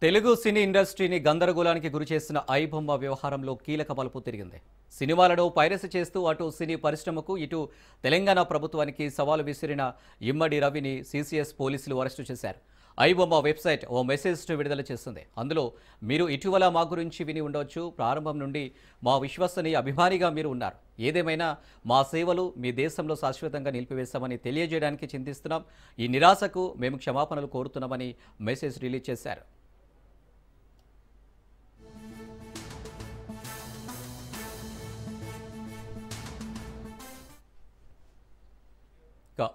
తెలుగు సినీ ఇండస్ట్రీని గందరగోళానికి గురిచేసిన ఐబొమ్మ వ్యవహారంలో కీలక మలుపు తిరిగింది. సినిమాలను పైరసీ చేస్తూ అటు సినీ పరిశ్రమకు ఇటు తెలంగాణ ప్రభుత్వానికి సవాలు విసిరిన ఇమ్మడి రవిని సిసిఎస్ పోలీసులు అరెస్టు చేశారు. ఐబొమ్మ వెబ్సైట్ ఓ మెసేజ్ను విడుదల చేస్తుంది. అందులో మీరు ఇటీవల మా గురించి విని ఉండవచ్చు. ప్రారంభం నుండి మా విశ్వసనీయ అభిమానిగా మీరు ఉన్నారు. ఏదేమైనా మా సేవలు మీ దేశంలో శాశ్వతంగా నిలిపివేస్తామని తెలియజేయడానికి చింతిస్తున్నాం. ఈ నిరాశకు మేము క్షమాపణలు కోరుతున్నామని మెసేజ్ రిలీజ్ చేశారు.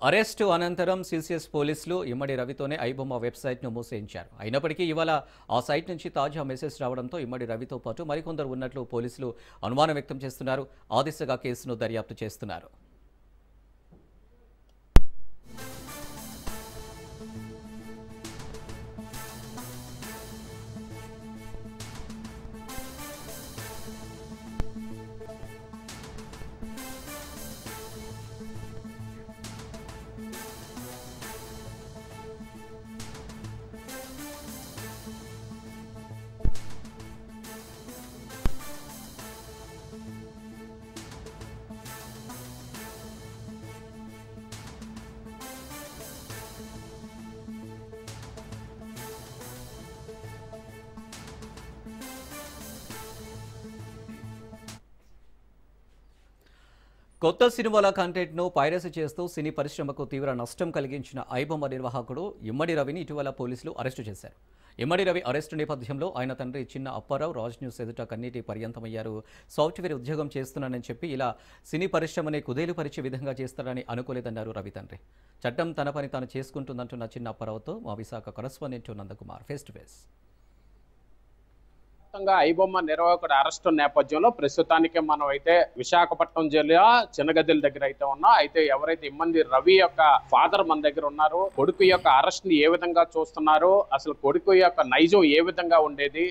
అరెస్టు అనంతరం సిసిఎస్ పోలీసులు ఇమ్మడి రవితోనే ఐబొమ్మ వెబ్సైట్ను మూసేయించారు. అయినప్పటికీ ఇవాళ ఆ సైట్ నుంచి తాజా మెసేజ్ రావడంతో ఇమ్మడి రవితో పాటు మరికొందరు ఉన్నట్లు పోలీసులు అనుమానం వ్యక్తం చేస్తున్నారు. ఆ దిశగా కేసును దర్యాప్తు చేస్తున్నారు. కొత్త సినిమాల కంటెంట్ను పైరసీ చేస్తూ సినీ పరిశ్రమకు తీవ్ర నష్టం కలిగించిన ఐబొమ్మ నిర్వాహకుడు ఇమ్మడి రవిని ఇటీవల పోలీసులు అరెస్టు చేశారు. ఇమ్మడి రవి అరెస్టు నేపథ్యంలో ఆయన తండ్రి చిన్న అప్పారావు రాజ్ న్యూస్ ఎదుట కన్నీటి పర్యంతమయ్యారు. సాఫ్ట్వేర్ ఉద్యోగం చేస్తున్నానని చెప్పి ఇలా సినీ పరిశ్రమని కుదేలుపరిచే విధంగా చేస్తారని అనుకోలేదన్నారు రవి తండ్రి. చట్టం తన పని తాను చేసుకుంటుందంటున్న చిన్న అప్పారావుతో మా Visakha correspondent Nandakumar face to face. IBomma నిర్వాహకుడు అరెస్టు నేపథ్యంలో ప్రస్తుతానికి మనం అయితే విశాఖపట్నం జిల్లా చిన్నగదిల దగ్గర అయితే ఉన్నాం. అయితే ఎవరైతే ఇమ్మంది రవి యొక్క ఫాదర్ మన దగ్గర ఉన్నారో, కొడుకు యొక్క అరెస్ట్ ని ఏ విధంగా చూస్తున్నారో, అసలు కొడుకు యొక్క నైజం ఏ విధంగా ఉండేది,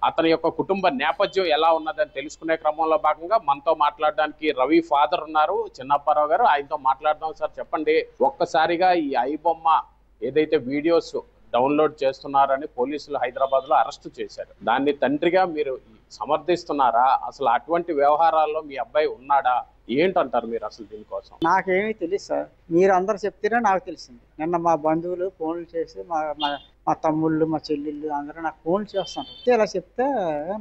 అతని యొక్క కుటుంబ నేపథ్యం ఎలా ఉన్నదని తెలుసుకునే క్రమంలో భాగంగా మనతో మాట్లాడడానికి రవి ఫాదర్ ఉన్నారు, చిన్నప్పారావు గారు. ఆయనతో మాట్లాడదాం. సార్ చెప్పండి, ఒక్కసారిగా ఈ ఐబొమ్మ ఏదైతే వీడియోస్ డౌన్లోడ్ చేస్తున్నారని పోలీసులు హైదరాబాద్ లో అరెస్టు చేశారు, దాన్ని తండ్రిగా మీరు సమర్థిస్తున్నారా? అసలు అటువంటి వ్యవహారాల్లో మీ అబ్బాయి ఉన్నాడా? ఏంటంటారు మీరు అసలు దీనికోసం? నాకేమీ తెలియదు సార్, మీరు అందరు చెప్తేనే నాకు తెలిసింది. నిన్న మా బంధువులు ఫోన్లు చేసి మా తమ్ముళ్ళు మా చెల్లెళ్ళు అందరూ నాకు ఫోన్లు చేస్తున్నారు. ఇలా చెప్తే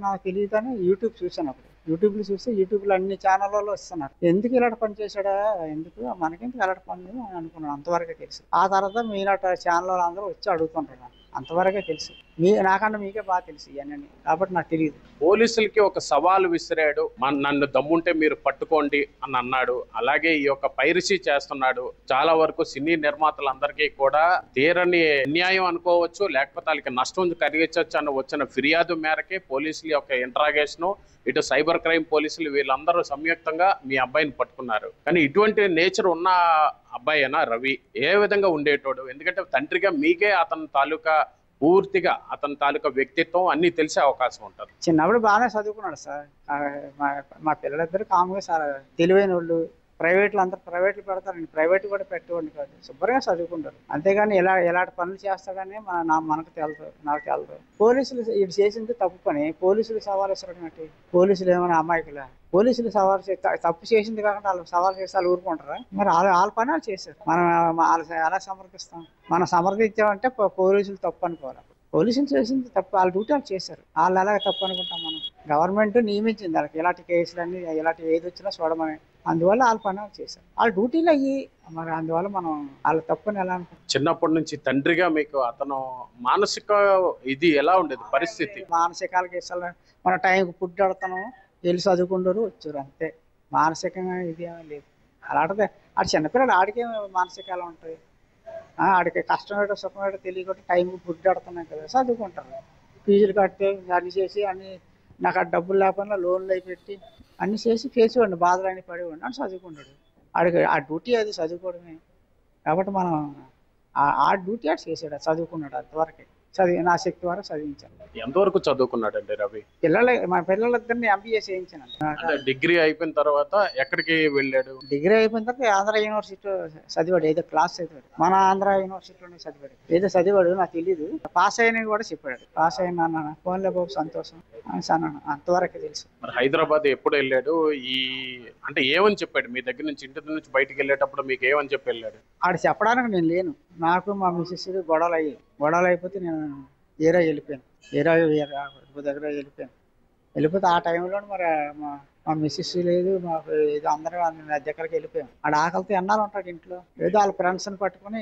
నాకు తెలియదని యూట్యూబ్ చూసాను. అప్పుడు యూట్యూబ్లో చూస్తే యూట్యూబ్లో అన్ని ఛానళ్ళలో వస్తున్నారు. ఎందుకు ఇలాంటి పని చేశాడా, ఎందుకు మనకెందుకు ఇలాంటి పని అని అనుకున్నాను. అంతవరకే తెలుసు. ఆ తర్వాత మీలాంటి ఛానల్ అందరూ వచ్చి అడుగుతుంటారు. అంతవరకే తెలుసు. నాకన్నా మీకే బాగా తెలుసు ఇవన్నీ, కాబట్టి నాకు తెలియదు. పోలీసులకి ఒక సవాలు విసిరాడు, నన్ను దమ్ముంటే మీరు పట్టుకోండి అని అన్నాడు. అలాగే ఈ యొక్క పైరసీ చేస్తున్నాడు. చాలా వరకు సినీ నిర్మాతలందరికీ కూడా తీరని అన్యాయం అనుకోవచ్చు, లేకపోతే వాళ్ళకి నష్టం కలిగించవచ్చు అన్న వచ్చిన ఫిర్యాదు మేరకే పోలీసుల యొక్క ఇంట్రాగేషన్, ఇటు సైబర్ క్రైమ్ పోలీసులు వీళ్ళందరూ సంయుక్తంగా మీ అబ్బాయిని పట్టుకున్నారు. కానీ ఇటువంటి నేచర్ ఉన్న అబ్బాయినా రవి ఏ విధంగా ఉండేటోడు? ఎందుకంటే తండ్రిగా మీకే అతని తాలూకా పూర్తిగా అతని తాలూకా వ్యక్తిత్వం అన్ని తెలిసే అవకాశం ఉంటుంది. చిన్నప్పుడు బాగానే చదువుకున్నాడు సార్. మా పిల్లలిద్దరు కామ్గా సార్, తెలివైన వాళ్ళు. ప్రైవేట్లు అందరూ ప్రైవేట్లు పెడతారండి, ప్రైవేట్ కూడా పెట్టేవాడిని కాదు. శుభ్రంగా చదువుకుంటారు. అంతేగాని ఎలాంటి పనులు చేస్తాడని మనకు తెలుసు, నాకు తెలుసు. పోలీసులు ఇది చేసింది తప్పు పని. పోలీసులు సవాల్ ఇస్తారు. పోలీసులు ఏమైనా అమాయకులా? పోలీసులు సవాల్ తప్పు చేసింది కాకుండా వాళ్ళు సవాల్ చేసి వాళ్ళు ఊరుకుంటారా? మరి వాళ్ళ పని వాళ్ళు చేశారు. మనం వాళ్ళు ఎలా సమర్థిస్తాం? మనం సమర్థించామంటే పోలీసులు తప్పు అనుకోవాలి. పోలీసులు చేసింది తప్పు, వాళ్ళ డ్యూటీ వాళ్ళు చేశారు. వాళ్ళు ఎలాగ తప్పు అనుకుంటాం? మనం గవర్నమెంట్ నియమించింది వాళ్ళకి ఇలాంటి కేసులన్నీ, ఇలాంటి ఏది వచ్చినా చూడమని. అందువల్ల వాళ్ళ పని వాళ్ళు చేశారు, వాళ్ళ డ్యూటీలు అయ్యి. మరి అందువల్ల మనం వాళ్ళ తప్పని ఎలా అనుకుంటాం? చిన్నప్పటి నుంచి తండ్రిగా మీకు అతను మానసిక ఇది ఎలా ఉండేది పరిస్థితి? మానసికాల కేసులు మన టైంకి ఫుడ్ ఆడతాను, వెళ్ళి చదువుకుంటారు, వచ్చారు, అంతే. మానసికంగా ఇది ఏమీ లేదు. అలాంటిదే ఆడు చిన్నపిల్లలు, ఆడికే మానసికాలు ఉంటాయి. ఆడికి కష్టం ఏంటో సుఖం ఏంటో తెలియకుండా టైంకి ఫుడ్ ఆడుతున్నాం కదా, చదువుకుంటారు. ఫీజులు కట్టి అన్ని చేసి అన్ని, నాకు ఆ డబ్బులు లేకుండా లోన్లు అయి పెట్టి అన్ని చేసేవాడిని, బాధలు అన్ని పడేవాడిని. అని చదువుకుంటాడు. ఆడికి ఆ డ్యూటీ అది చదువుకోవడమే. కాబట్టి మనం ఆ డ్యూటీ ఆడు చేసాడు, చదువుకున్నాడు. అంతవరకే నా శక్తి వరకు చదివించాను. ఎంతవరకు చదువుకున్నాడండి రవి? మా పిల్లలిద్దరిని ఎంబీఏ చేయించాను. అంటే డిగ్రీ అయిపోయిన తర్వాత ఎక్కడికి వెళ్ళాడు? డిగ్రీ అయిపోయిన తర్వాత ఆంధ్ర యూనివర్సిటీలో చదివాడు. ఏదో క్లాస్ చదివాడు, మన ఆంధ్ర యూనివర్సిటీలోనే చదివాడు. ఏదో చదివాడు నాకు తెలియదు. పాస్ అయిన కూడా చెప్పాడు. పాస్ అయినా ఫోన్లే బాబు సంతోషం అన్నాను. అంతవరకు తెలుసు. మరి హైదరాబాద్ ఎప్పుడు వెళ్ళాడు? అంటే ఏమని చెప్పాడు మీ దగ్గర నుంచి? ఇంటి నుంచి బయటికి వెళ్ళేటప్పుడు మీకు ఏమని చెప్పి వెళ్ళాడు? ఆడ చెప్పడానికి నేను లేను. నాకు మా మిస్సెస్ గొడవలు అయిపోతే నేను ఏరా వెళ్ళిపోయాను. దగ్గర వెళ్ళిపోతే ఆ టైంలో మరి మా మిస్సెస్ లేదు, మాకు ఏదో అందరూ దగ్గరికి వెళ్ళిపోయాం. ఆడ ఆకలితో ఎన్నాళ్ళు ఉంటాడు ఇంట్లో. ఏదో వాళ్ళ ఫ్రెండ్స్ని పట్టుకుని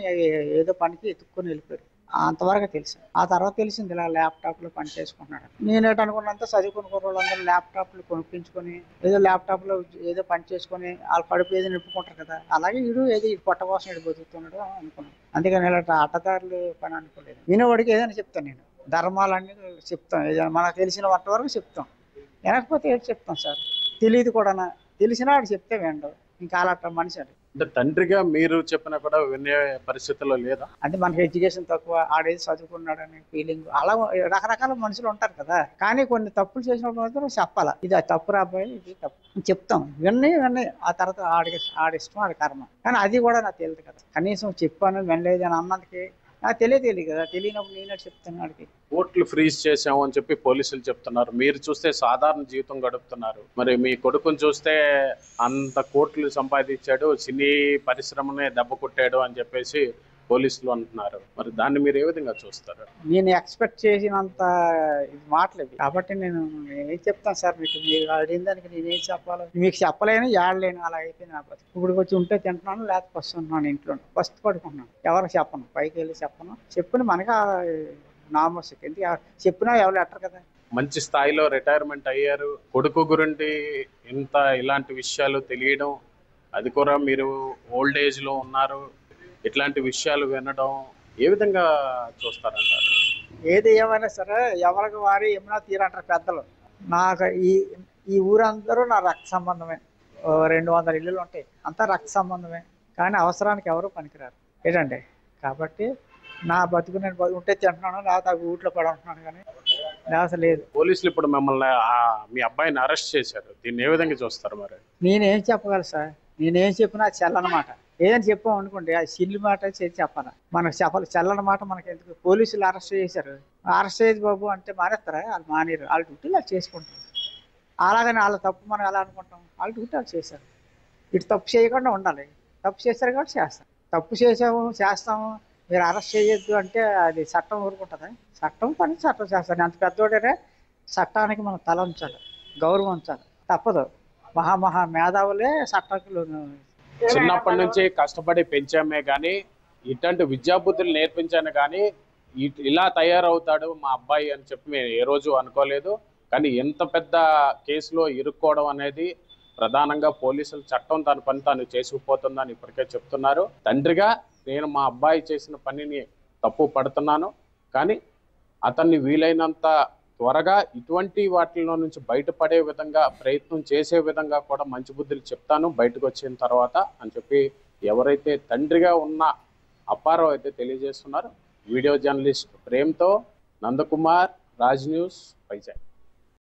ఏదో పనికి ఎత్తుక్కొని వెళ్ళిపోయారు. అంతవరకు తెలుసు. ఆ తర్వాత తెలిసింది ఇలా ల్యాప్టాప్లో పని చేసుకుంటున్నాడు. నేనేటనుకున్నంత చదువుకున్న కుర్రోళ్ళందరూ ల్యాప్టాప్లు కొనిపించుకొని ఏదో ల్యాప్టాప్లో ఏదో పని చేసుకొని వాళ్ళ కడుపు ఏదో నింపుకుంటారు కదా, అలాగే వీడు ఏదో ఈ పొట్ట కోసం ఇటు బతుకుతున్నాడు అనుకున్నాను. అందుకని ఇలా అట్టదారులు పని అనుకోలేదు. వినేవాడికి ఏదైనా చెప్తాను. నేను ధర్మాలన్నీ చెప్తాం. ఏదైనా మనకు తెలిసిన వంట వరకు చెప్తాం. వినకపోతే ఏది చెప్తాం సార్. తెలియదు కూడా. తెలిసినా వాడు చెప్తే వినడు. ఇంకా అలా మనిషి అది. అంటే తండ్రిగా మీరు చెప్పినా కూడా వినే పరిస్థితుల్లో లేదా? అంటే మనకి ఎడ్యుకేషన్ తక్కువ, ఆడేది చదువుకున్నాడని ఫీలింగ్. అలా రకరకాల మనుషులు ఉంటారు కదా. కానీ కొన్ని తప్పులు చేసినప్పుడు మాత్రం చెప్పాలా, ఇది తప్పు రాబోయే, ఇది తప్పు చెప్తాం. విన్నీ ఆ తర్వాత ఆడిష్టం ఆడి కర్మ. కానీ అది కూడా నాకు తెలియదు కదా. కనీసం చెప్పాను వినలేదు అని అన్నందుకి నాకు తెలియదు కదా. తెలియనప్పుడు నేనే చెప్తాను వాడికి. కోర్టులు ఫ్రీజ్ చేసాము అని చెప్పి పోలీసులు చెప్తున్నారు. మీరు చూస్తే సాధారణ జీవితం గడుపుతున్నారు. మరి మీ కొడుకుని చూస్తే అంత కోట్లు సంపాదించాడు, సినీ పరిశ్రమనే దెబ్బ కొట్టాడు అని చెప్పేసి పోలీసులు అంటున్నారు. మరి దాన్ని మీరు ఏ విధంగా చూస్తారు? నేను ఎక్స్పెక్ట్ చేసినంత ఇది మాటలేదు కాబట్టి నేను ఏం చెప్తాను సార్ మీకు. మీరు అడిగిన దానికి నేనేం చెప్పాలో మీకు చెప్పలేను, ఏడలేను. అలా అయిపోయింది నా బతుకు. ఇప్పుడు వచ్చి ఉంటే తింటున్నాను, లేకపోతే వస్తున్నాను ఇంట్లో ఫస్ట్ పడుకుంటున్నాను. ఎవరికి చెప్పను, పైకి వెళ్ళి చెప్పను. చెప్పిన మనకి నార్మల్ సెకండ్ చెప్పినా ఎవరు లెటర్ కదా. మంచి స్థాయిలో రిటైర్మెంట్ అయ్యారు. కొడుకు గురించి ఇలాంటి విషయాలు తెలియడం, అది కూడా మీరు ఓల్డ్ ఏజ్ లో ఉన్నారు, ఇట్లాంటి విషయాలు వినడం ఏ విధంగా చూస్తారంటారు? ఏది ఏమైనా సరే ఎవరికి వారి ఏమైనా తీరంటారు పెద్దలు. నాకు ఈ ఊరందరూ నా రక్త సంబంధమే. 200 ఇళ్ళు ఉంటాయి, అంతా రక్త సంబంధమే. కానీ అవసరానికి ఎవరు పనికిరారు ఏంటంటే. కాబట్టి నా బతుకు నేను ఉంటే తింటున్నాను, లేకపోతే ఆ ఊట్లో పడి ఉంటున్నాను. కానీ లేకపోతే లేదు. పోలీసులు ఇప్పుడు మిమ్మల్ని మీ అబ్బాయిని అరెస్ట్ చేశారు. దీన్ని ఏ విధంగా చూస్తారు? మరి నేనేం చెప్పగలను సార్? నేనేం చెప్పినా చెల్లనమాట. ఏదని చెప్పాం అనుకోండి, అది సిల్లు మాట చేసి చెప్పాలి. మనకు చెల్లని మాట మనకి ఎందుకు? పోలీసులు అరెస్ట్ చేశారు, అరెస్ట్ చేసి బాబు అంటే మానేస్తారా? వాళ్ళు మానేరు. వాళ్ళ డ్యూటీ వాళ్ళు చేసుకుంటారు. అలాగని వాళ్ళ తప్పు మనం ఎలా అనుకుంటాం? వాళ్ళ డ్యూటీ వాళ్ళు చేశారు. ఇటు తప్పు చేయకుండా ఉండాలి. తప్పు చేస్తారు కాబట్టి చేస్తాం. తప్పు చేస్తాము మీరు అరెస్ట్ చేయొద్దు అంటే అది చట్టం ఊరుకుంటుందా? చట్టం పని చట్టం చేస్తాను. అంత పెద్దోడనే చట్టానికి మనం తల ఉంచాలి, గౌరవం ఉంచాలి. తప్పదు. మహా మేధావులే చట్టాలు. చిన్నప్పటి నుంచి కష్టపడి పెంచామే కానీ ఇట్లాంటి విద్యాబుద్ధులు నేర్పించాను కానీ ఇలా తయారవుతాడు మా అబ్బాయి అని చెప్పి మేము ఏ రోజు అనుకోలేదు. కానీ ఎంత పెద్ద కేసులో ఇరుక్కోవడం అనేది ప్రధానంగా పోలీసులు చట్టం తన పని తాను చేసుకుపోతుందని ఇప్పటికే చెప్తున్నారు. తండ్రిగా నేను మా అబ్బాయి చేసిన పనిని తప్పు పడుతున్నాను, కానీ అతన్ని వీలైనంత త్వరగా ఇటువంటి వాటిలో నుంచి బయటపడే విధంగా ప్రయత్నం చేసే విధంగా కూడా మంచి బుద్ధులు చెప్తాను బయటకు వచ్చిన తర్వాత అని చెప్పి ఎవరైతే తండ్రిగా ఉన్న అప్పారావు అయితే తెలియజేస్తున్నారు. వీడియో జర్నలిస్ట్ ప్రేమ్తో నందకుమార్, రాజ్ న్యూస్, వైజాగ్.